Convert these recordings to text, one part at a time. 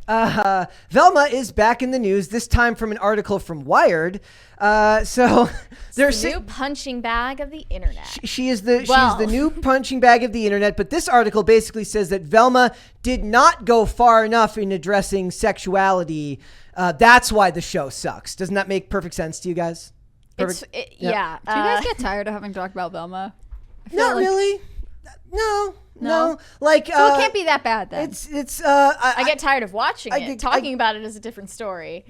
Velma is back in the news, this time from an article from Wired. So there's the new punching bag of the internet. She is the new punching bag of the internet. But this article basically says that Velma did not go far enough in addressing sexuality. That's why the show sucks. Doesn't that make perfect sense to you guys? Yeah. Do you guys get tired of having talked about Velma? Not really. No. Like, so it can't be that bad then. I get tired of watching it. Talking about it is a different story.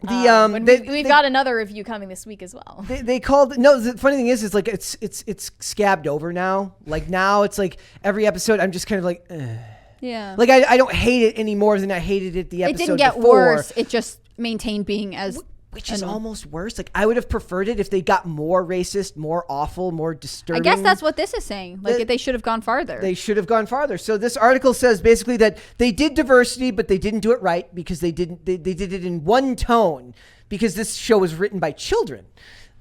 We've got another review coming this week as well. They called the funny thing is like it's scabbed over now. Like now it's like every episode I'm just kind of like, ugh. Yeah. Like I don't hate it any more than I hated it the episode before. It didn't get worse. It just maintained being as. Which is almost worse. Like I would have preferred it if they got more racist, more awful, more disturbing. I guess that's what this is saying. Like they should have gone farther. They should have gone farther. So this article says basically that they did diversity, but they didn't do it right because they did it in one tone because this show was written by children.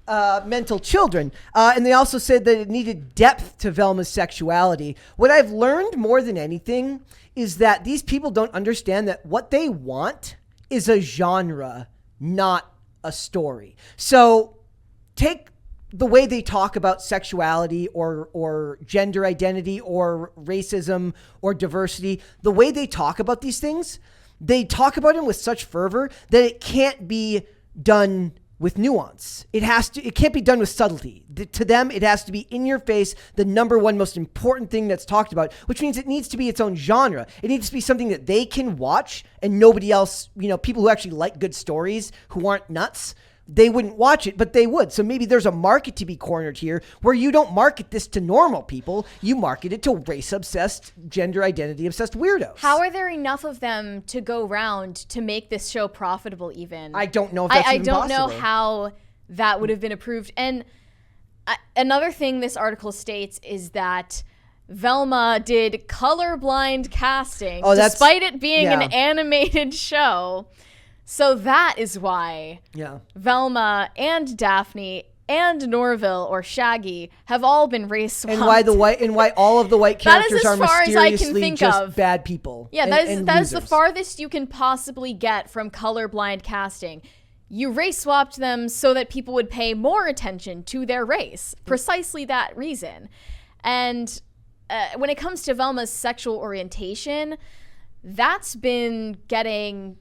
Mental children. And they also said that it needed depth to Velma's sexuality. What I've learned more than anything is that these people don't understand that what they want is a genre, not a story. So take the way they talk about sexuality or gender identity or racism or diversity, the way they talk about these things, they talk about them with such fervor that it can't be done with nuance. It can't be done with subtlety. To them, it has to be in your face, the number one most important thing that's talked about, which means it needs to be its own genre. It needs to be something that they can watch and nobody else, people who actually like good stories, who aren't nuts, they wouldn't watch it, but they would. So maybe there's a market to be cornered here where you don't market this to normal people. You market it to race-obsessed, gender identity-obsessed weirdos. How are there enough of them to go round to make this show profitable even? I don't know if that's even possible. I don't know how that would have been approved. And another thing this article states is that Velma did colorblind casting despite it being an animated show. So that is why Velma and Daphne and Norville or Shaggy have all been race swapped. And why all of the white characters are mysteriously just of. Bad people. Yeah, that is the farthest you can possibly get from colorblind casting. You race swapped them so that people would pay more attention to their race. Precisely that reason. And when it comes to Velma's sexual orientation, that's been getting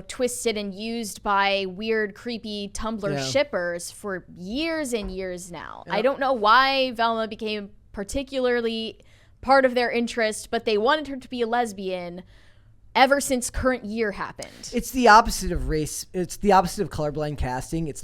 twisted and used by weird, creepy Tumblr shippers for years and years now. I don't know why Velma became particularly part of their interest, but they wanted her to be a lesbian ever since Current Year happened. It's the opposite of race. It's the opposite of colorblind casting. It's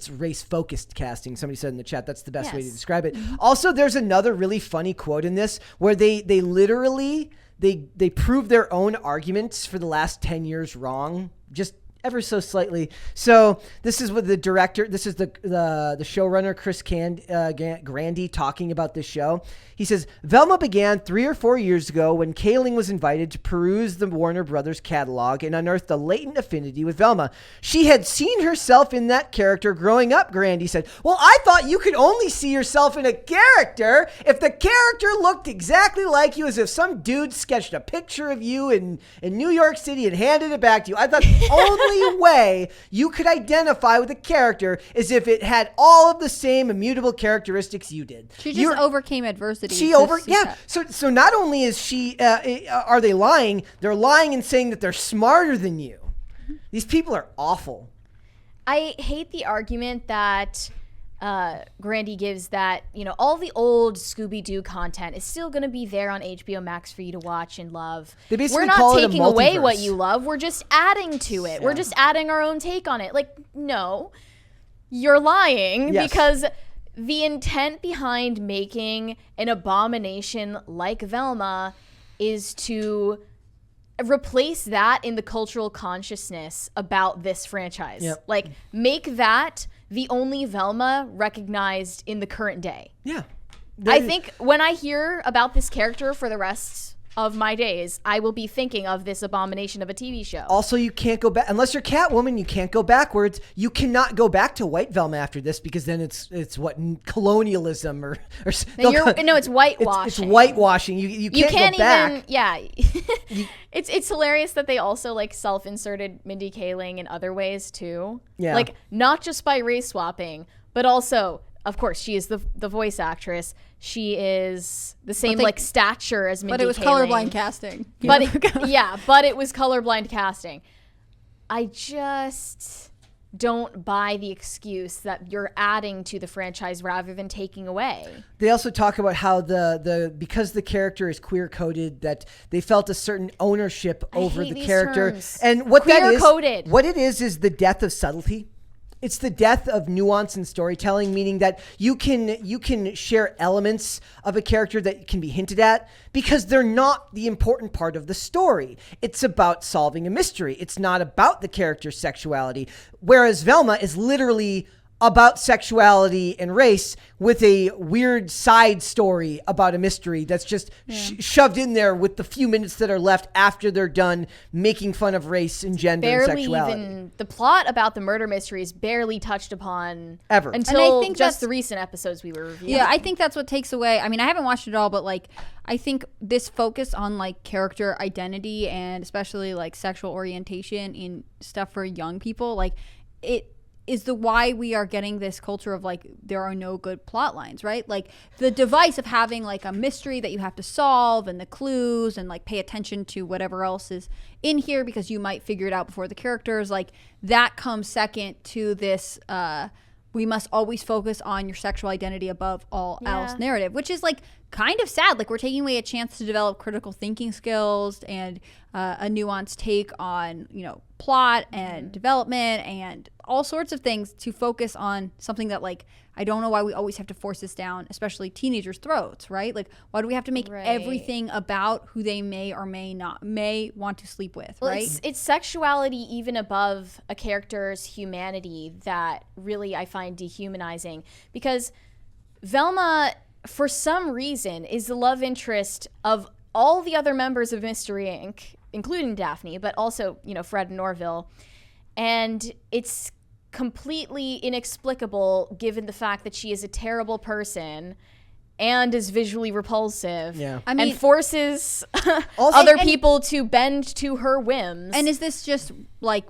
race-focused casting. Somebody said in the chat, that's the best way to describe it. Mm-hmm. Also, there's another really funny quote in this where they literally... They prove their own arguments for the last 10 years wrong, just ever so slightly. So this is with the director. This is the showrunner, Chris Grandy, talking about this show. He says, Velma began 3 or 4 years ago when Kaling was invited to peruse the Warner Brothers catalog and unearthed a latent affinity with Velma. She had seen herself in that character growing up, Grandy said. Well, I thought you could only see yourself in a character if the character looked exactly like you, as if some dude sketched a picture of you in New York City and handed it back to you. I thought the only way you could identify with a character is if it had all of the same immutable characteristics you did. She just overcame adversity. So not only is she, are they lying? They're lying and saying that they're smarter than you. These people are awful. I hate the argument that Grandy gives that, all the old Scooby-Doo content is still going to be there on HBO Max for you to watch and love. We're not taking away what you love. We're just adding to it. Yeah. We're just adding our own take on it. Like, no, you're lying because the intent behind making an abomination like Velma is to replace that in the cultural consciousness about this franchise. Yep. Like, make that the only Velma recognized in the current day. Yeah. I think when I hear about this character for the rest of my days, I will be thinking of this abomination of a TV show. Also, you can't go back unless you're Catwoman. You can't go backwards. You cannot go back to White Velma after this because then it's what colonialism or it's whitewashing. It's whitewashing. You can't go back. Even it's hilarious that they also like self-inserted Mindy Kaling in other ways too. Yeah, like not just by race swapping, but also, of course, she is the voice actress. She is the same stature as Mindy Kaling. But it was colorblind casting. But it was colorblind casting. I just don't buy the excuse that you're adding to the franchise rather than taking away. They also talk about how because the character is queer coded, that they felt a certain ownership over the character. Terms. And what Queer-coded. What it is the death of subtlety. It's the death of nuance in storytelling, meaning that you can share elements of a character that can be hinted at because they're not the important part of the story. It's about solving a mystery. It's not about the character's sexuality. Whereas Velma is literally about sexuality and race with a weird side story about a mystery that's just shoved in there with the few minutes that are left after they're done making fun of race and gender and sexuality. Even the plot about the murder mystery is barely touched upon ever until just the recent episodes we were reviewing. Yeah, I think that's what takes away. I mean, I haven't watched it all, but like I think this focus on like character identity and especially like sexual orientation in stuff for young people, like it is the why we are getting this culture of like there are no good plot lines, right? Like the device of having like a mystery that you have to solve and the clues and like pay attention to whatever else is in here because you might figure it out before the characters, like that comes second to this we must always focus on your sexual identity above all else narrative, which is like kind of sad. Like we're taking away a chance to develop critical thinking skills and a nuanced take on, you know, plot and development and all sorts of things to focus on something that like, I don't know why we always have to force this down, especially teenagers' throats, right? Like, why do we have to make everything about who they may or may want to sleep with, right? It's sexuality even above a character's humanity that really I find dehumanizing because Velma, for some reason, is the love interest of all the other members of Mystery Inc., including Daphne, but also, you know, Fred and Norville. And it's completely inexplicable given the fact that she is a terrible person and is visually repulsive and forces other people to bend to her whims. And is this just like,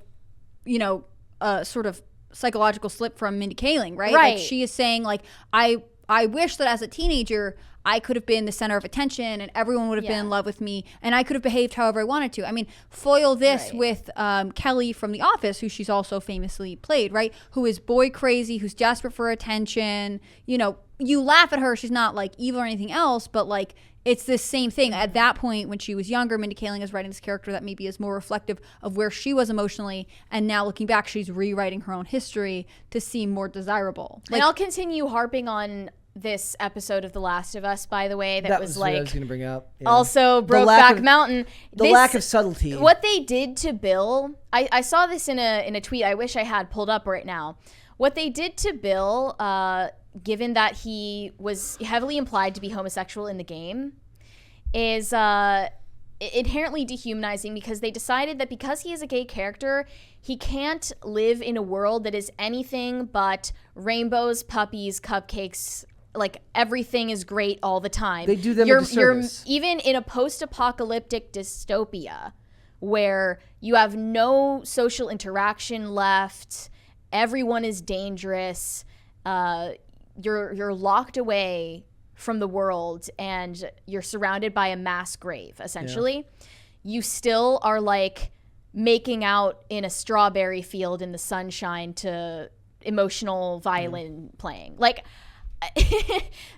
you know, a sort of psychological slip from Mindy Kaling, right? Like she is saying like, I wish that as a teenager, I could have been the center of attention and everyone would have been in love with me and I could have behaved however I wanted to. I mean, foil this with Kelly from The Office, who she's also famously played, right? Who is boy crazy, who's desperate for attention. You know, you laugh at her. She's not like evil or anything else, but like it's this same thing. At that point, when she was younger, Mindy Kaling is writing this character that maybe is more reflective of where she was emotionally. And now looking back, she's rewriting her own history to seem more desirable. Like, and I'll continue harping on this episode of The Last of Us, by the way, that was like what I was going to bring up. Yeah. Also Brokeback Mountain. The lack of subtlety. What they did to Bill, I saw this in a tweet I wish I had pulled up right now. What they did to Bill, given that he was heavily implied to be homosexual in the game, is inherently dehumanizing because they decided that because he is a gay character, he can't live in a world that is anything but rainbows, puppies, cupcakes. Like everything is great all the time. They do them a disservice. You're even in a post-apocalyptic dystopia where you have no social interaction left. Everyone is dangerous. You're locked away from the world and you're surrounded by a mass grave, essentially. You still are like making out in a strawberry field in the sunshine to emotional violin playing. Like,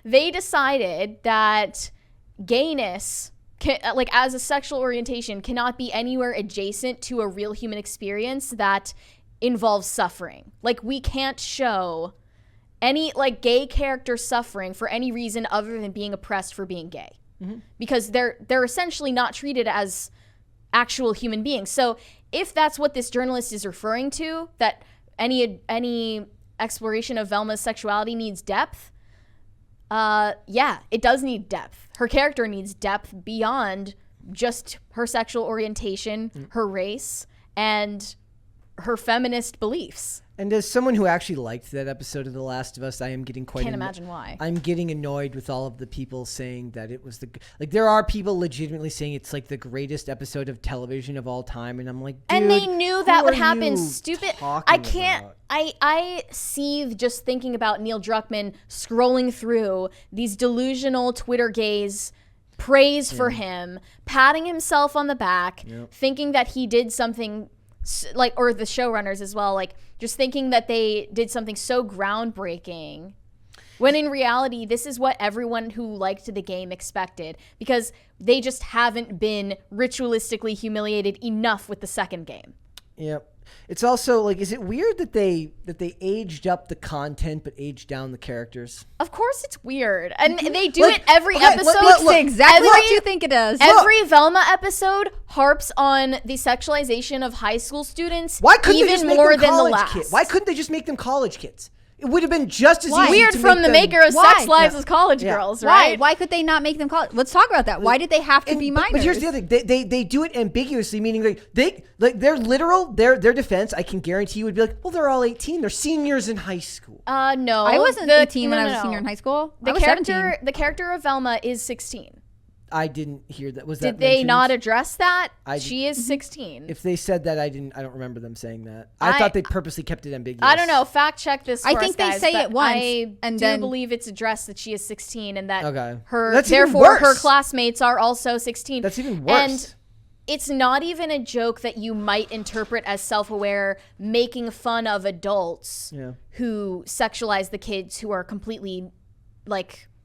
they decided that gayness, like as a sexual orientation, cannot be anywhere adjacent to a real human experience that involves suffering. Like, we can't show any like gay character suffering for any reason other than being oppressed for being gay, because they're essentially not treated as actual human beings. So if that's what this journalist is referring to, that any exploration of Velma's sexuality needs depth, it does need depth. Her character needs depth beyond just her sexual orientation, her race, and her feminist beliefs. And as someone who actually liked that episode of The Last of Us, I am getting Can't imagine why. I'm getting annoyed with all of the people saying that it was there are people legitimately saying it's like the greatest episode of television of all time, and I'm like, dude, and they knew that would happen. Stupid. I can't. I seethe just thinking about Neil Druckmann scrolling through these delusional Twitter gays praise for him, patting himself on the back, thinking that he did something or the showrunners as well, just thinking that they did something so groundbreaking, when in reality, this is what everyone who liked the game expected, because they just haven't been ritualistically humiliated enough with the second game. Yep. It's also is it weird that they aged up the content but aged down the characters? Of course it's weird. And they do it every episode. Look, exactly what you think it does. Every Velma episode harps on the sexualization of high school students. Why couldn't even they just make more them than the college last? kids? Why couldn't they just make them college kids? It would have been just as easy Weird to from the maker of Why? Sex Lives as College Girls, Why? right? Why could they not make them college? Let's talk about that. Why did they have to be minors? But here's the other thing. They do it ambiguously, meaning their defense, I can guarantee you, would be well, they're all 18. They're seniors in high school. No. I wasn't 18 when I was a senior in high school. I was 17. The character of Velma is 16. I didn't hear that. Did they not address that? I she is 16. If they said that, I don't remember them saying that. I thought they purposely kept it ambiguous. I don't know. Fact check this for I think us, they guys, say it once, and then believe it's addressed that she is 16 and that That's even therefore worse. her classmates are also 16. That's even worse. And it's not even a joke that you might interpret as self-aware, making fun of adults who sexualize the kids who are completely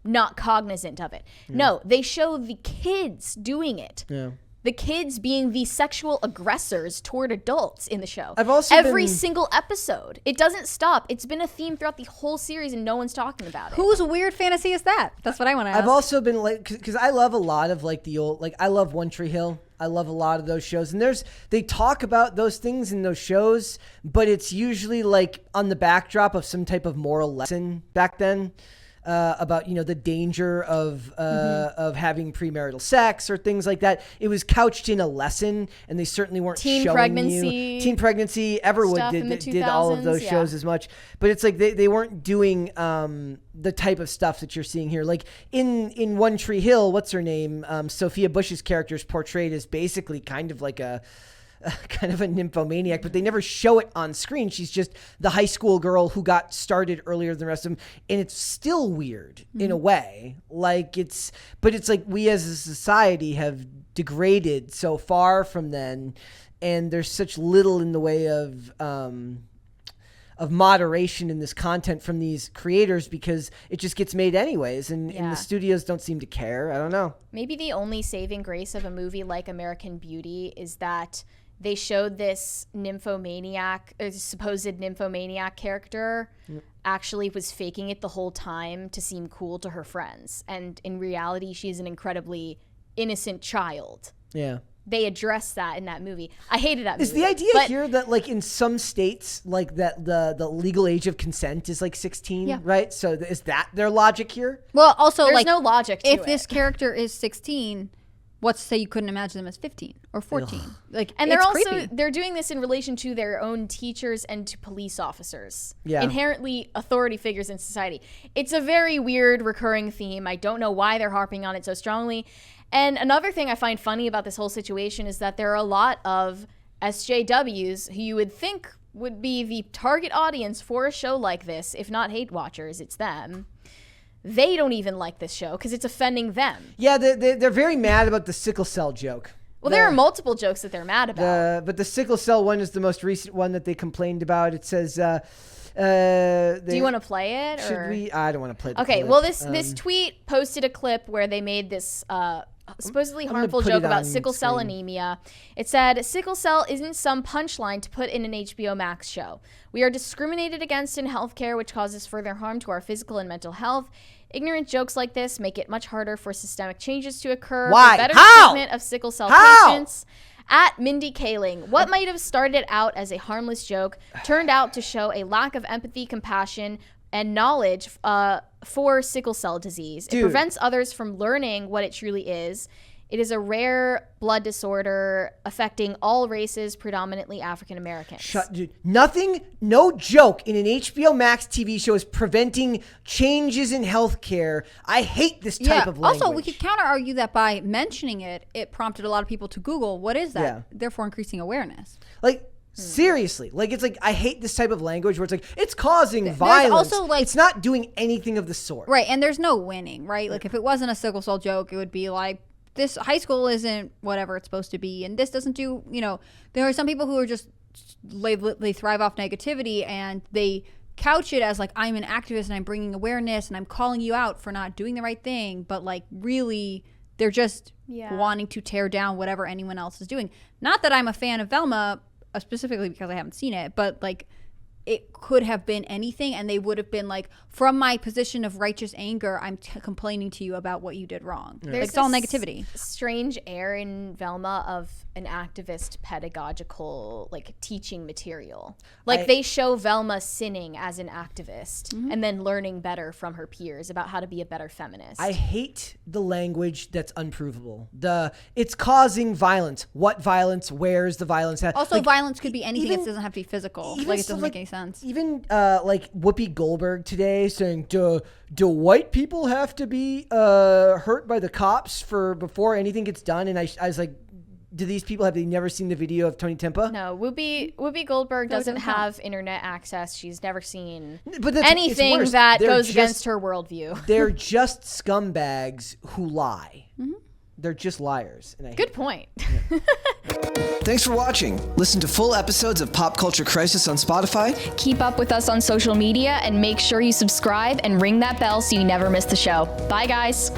not cognizant of it. No, they show the kids doing it. Yeah. The kids being the sexual aggressors toward adults in the show. I've also every single episode. It doesn't stop. It's been a theme throughout the whole series and no one's talking about it. Whose weird fantasy is that? That's what I want to ask. I've also been because I love a lot of the old, I love One Tree Hill. I love a lot of those shows, and they talk about those things in those shows, but it's usually on the backdrop of some type of moral lesson back then. About the danger of having premarital sex or things like that. It was couched in a lesson, and they certainly weren't showing you teen pregnancy. Everwood did all of those shows as much, but it's they weren't doing the type of stuff that you're seeing here. In One Tree Hill, what's her name? Sophia Bush's character is portrayed as basically kind of a nymphomaniac, but they never show it on screen. She's just the high school girl who got started earlier than the rest of them, and it's still weird in a way. But it's we as a society have degraded so far from then, and there's such little in the way of moderation in this content from these creators because it just gets made anyways, and the studios don't seem to care. I don't know. Maybe the only saving grace of a movie like American Beauty is that they showed this supposed nymphomaniac character actually was faking it the whole time to seem cool to her friends. And in reality, she's an incredibly innocent child. Yeah. They addressed that in that movie. I hated that movie. Is the idea here that in some states, that the legal age of consent is 16, right? So is that their logic here? Well, also there's no logic to if this character is 16, what's to say you couldn't imagine them as 15 or 14? Ugh. And they're doing this in relation to their own teachers and to police officers. Yeah. Inherently authority figures in society. It's a very weird recurring theme. I don't know why they're harping on it so strongly. And another thing I find funny about this whole situation is that there are a lot of SJWs who you would think would be the target audience for a show like this. If not hate watchers, it's them. They don't even like this show because it's offending them. Yeah, they're very mad about the sickle cell joke. Well, there are multiple jokes that they're mad about. But the sickle cell one is the most recent one that they complained about. It says... do you want to play it? Should we? I don't want to play it. Okay, well, this tweet posted a clip where they made this... supposedly harmful joke about sickle cell anemia. It said, sickle cell isn't some punchline to put in an HBO Max show. We are discriminated against in healthcare, which causes further harm to our physical and mental health. Ignorant jokes like this make it much harder for systemic changes to occur. Why? For better treatment of sickle cell patients. At Mindy Kaling, what might have started out as a harmless joke turned out to show a lack of empathy, compassion, and knowledge for sickle cell disease. It prevents others from learning what it truly is. It is a rare blood disorder affecting all races, predominantly African Americans. Dude, nothing, no joke in an HBO Max TV show is preventing changes in healthcare. I hate this type of language. Also, we could counter argue that by mentioning it, it prompted a lot of people to Google, what is that? Yeah. Therefore increasing awareness. Like, seriously, like, it's like, I hate this type of language where it's like, it's causing violence. Also, like, it's not doing anything of the sort. Right, and there's no winning, right? Like, if it wasn't a sickle cell joke, it would be like, this high school isn't whatever it's supposed to be, and this doesn't do, there are some people who are just, they thrive off negativity, and they couch it as like, I'm an activist and I'm bringing awareness and I'm calling you out for not doing the right thing, but like really they're just wanting to tear down whatever anyone else is doing. Not that I'm a fan of Velma, specifically because I haven't seen it, but like it could have been anything, and they would have been like, from my position of righteous anger, I'm complaining to you about what you did wrong. Yeah. Like, it's all negativity. Strange air in Velma of an activist pedagogical, like, teaching material. Like, they show Velma sinning as an activist and then learning better from her peers about how to be a better feminist. I hate the language that's unprovable. It's causing violence. What violence? Where's the violence? Also, like, violence could be anything. It doesn't have to be physical. Like, it doesn't make any sense. Even like Whoopi Goldberg today saying, do white people have to be hurt by the cops before anything gets done? And I was like, do these people have they never seen the video of Tony Timpa? No, Whoopi Goldberg doesn't have internet access. She's never seen but anything that goes against her worldview. They're just scumbags who lie. Mm-hmm. They're just liars. And Good point. Yeah. Thanks for watching. Listen to full episodes of Pop Culture Crisis on Spotify. Keep up with us on social media and make sure you subscribe and ring that bell so you never miss the show. Bye, guys.